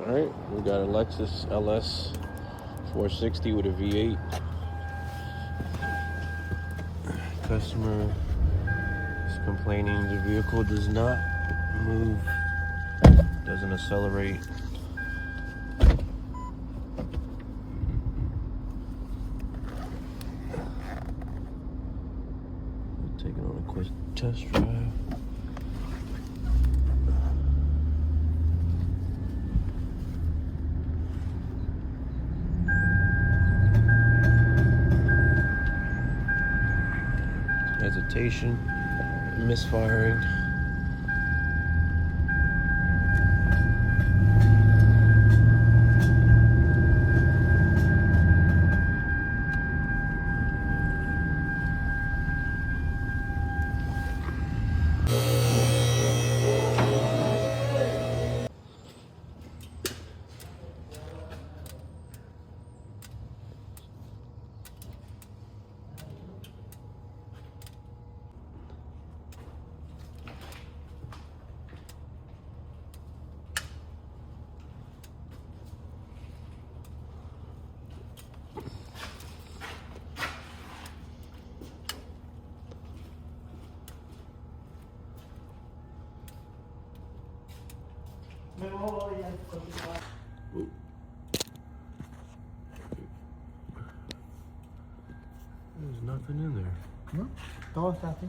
Alright, we got a Lexus LS460 with a V8. Customer is complaining the vehicle does not move, doesn't accelerate. Taking on a quick test drive. Hesitation, misfiring. There's nothing in there. No, todo está así.